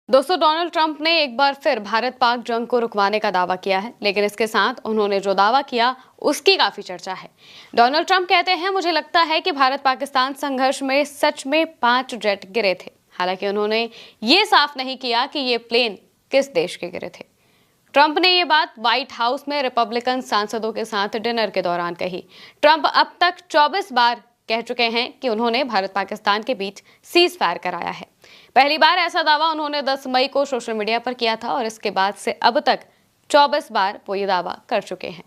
दोस्तों, Donald Trump ने एक बार फिर भारत पाक जंग को रुकवाने का दावा किया है, लेकिन इसके साथ उन्होंने जो दावा किया उसकी काफी चर्चा है। डोनाल्ड ट्रंप कहते हैं, मुझे लगता है कि भारत पाकिस्तान संघर्ष में सच में 5 जेट गिरे थे। हालांकि उन्होंने ये साफ नहीं किया कि ये प्लेन किस देश के गिरे थे। ट्रंप ने ये बात व्हाइट हाउस में रिपब्लिकन सांसदों के साथ डिनर के दौरान कही। ट्रंप अब तक 24 बार कह चुके हैं कि उन्होंने भारत पाकिस्तान के बीच सीज फायर कराया है। पहली बार ऐसा दावा उन्होंने 10 मई को सोशल मीडिया पर किया था और इसके बाद से अब तक 24 बार वो ये दावा कर चुके हैं।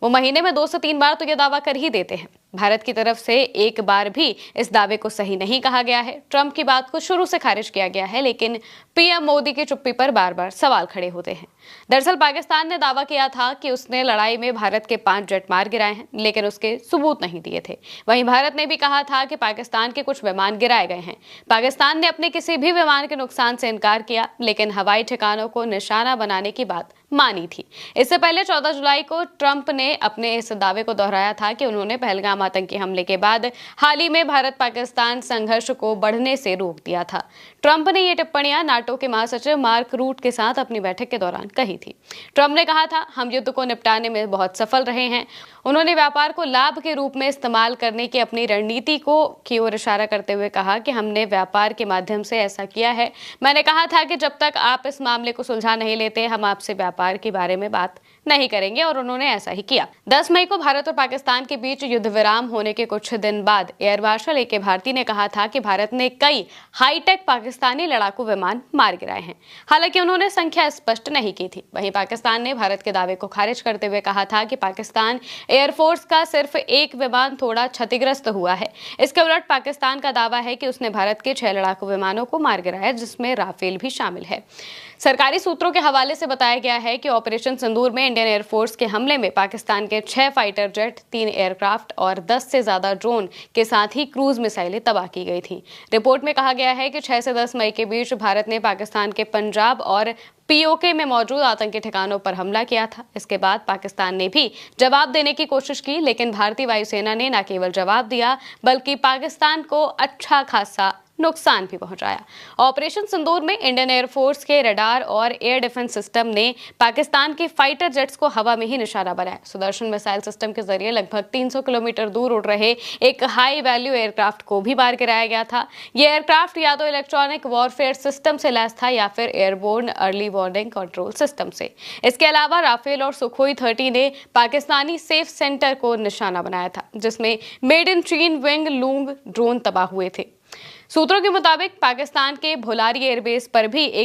वो महीने में 2 से 3 बार तो ये दावा कर ही देते हैं। भारत की तरफ से एक बार भी इस दावे को सही नहीं कहा गया है। ट्रंप की बात को शुरू से खारिज किया गया है, लेकिन पीएम मोदी की चुप्पी पर बार बार सवाल खड़े होते हैं। दरअसल पाकिस्तान ने दावा किया था कि उसने लड़ाई में भारत के 5 जेट मार गिराए हैं, लेकिन उसके सबूत नहीं दिए थे। वहीं भारत ने भी कहा था कि पाकिस्तान के कुछ विमान गिराए गए हैं। पाकिस्तान ने अपने किसी भी विमान के नुकसान से इनकार किया, लेकिन हवाई ठिकानों को निशाना बनाने की बात मानी थी। इससे पहले 14 जुलाई को ट्रंप ने अपने इस दावे को दोहराया था कि उन्होंने पहलगाम आतंकी हमले के बाद हाल ही में भारत पाकिस्तान संघर्ष को बढ़ने से रोक दिया था। ट्रंप ने ये टिप्पणियां नाटो के महासचिव मार्क रूट के साथ अपनी बैठक के दौरान कही थी। ट्रंप ने कहा था, हम युद्ध को निपटाने में बहुत सफल रहे हैं। उन्होंने व्यापार को लाभ के रूप में इस्तेमाल करने की अपनी रणनीति की ओर इशारा करते हुए कहा कि हमने व्यापार के माध्यम से ऐसा किया है। मैंने कहा था कि जब तक आप इस मामले को सुलझा नहीं लेते, हम आपसे व्यापार के बारे में बात नहीं करेंगे, और उन्होंने ऐसा ही किया। 10 मई को भारत और पाकिस्तान के बीच युद्ध विराम होने के कुछ दिन बाद एयर मार्शल ए.के. भारती ने कहा था कि भारत ने कई हाईटेक पाकिस्तानी लड़ाकू विमान मार गिराए हैं। हालांकि उन्होंने संख्या स्पष्ट नहीं की थी। वहीं पाकिस्तान ने भारत के दावे को खारिज करते हुए कहा था कि पाकिस्तान एयरफोर्स का सिर्फ एक विमान थोड़ा क्षतिग्रस्त हुआ है। इसके उलट पाकिस्तान का दावा है कि उसने भारत के 6 लड़ाकू विमानों को मार गिराया, जिसमें राफेल भी शामिल है। सरकारी सूत्रों के हवाले से बताया गया है कि ऑपरेशन सिंदूर में इंडियन एयरफोर्स के हमले में पाकिस्तान के 6 फाइटर जेट, 3 एयरक्राफ्ट और 10 से ज्यादा ड्रोन के साथ ही क्रूज मिसाइलें तबाह की गई थी। रिपोर्ट में कहा गया है कि 6 से 10 मई के बीच भारत ने पाकिस्तान के पंजाब और पीओके में मौजूद आतंकी ठिकानों पर हमला किया था। इसके बाद पाकिस्तान ने भी जवाब देने की कोशिश की, लेकिन भारतीय वायुसेना ने न केवल जवाब दिया बल्कि पाकिस्तान को अच्छा खासा नुकसान भी पहुंचाया। ऑपरेशन सिंदूर में इंडियन एयरफोर्स के रडार और एयर डिफेंस सिस्टम ने पाकिस्तान के फाइटर जेट्स को हवा में ही निशाना बनाया। सुदर्शन मिसाइल सिस्टम के जरिए लगभग 300 किलोमीटर दूर उड़ रहे एक हाई वैल्यू एयरक्राफ्ट को भी मार गिराया गया था। यह एयरक्राफ्ट या तो इलेक्ट्रॉनिक वॉरफेयर सिस्टम से लैस था या फिर airborne early warning control system से। इसके अलावा राफेल और सुखोई 30 ने पाकिस्तानी सेफ सेंटर को निशाना बनाया था, जिसमें मेड इन चीन विंग लूंग ड्रोन तबाह हुए थे। सूत्रों के मुताबिक पाकिस्तान के भोलारी एयरबेस पर भी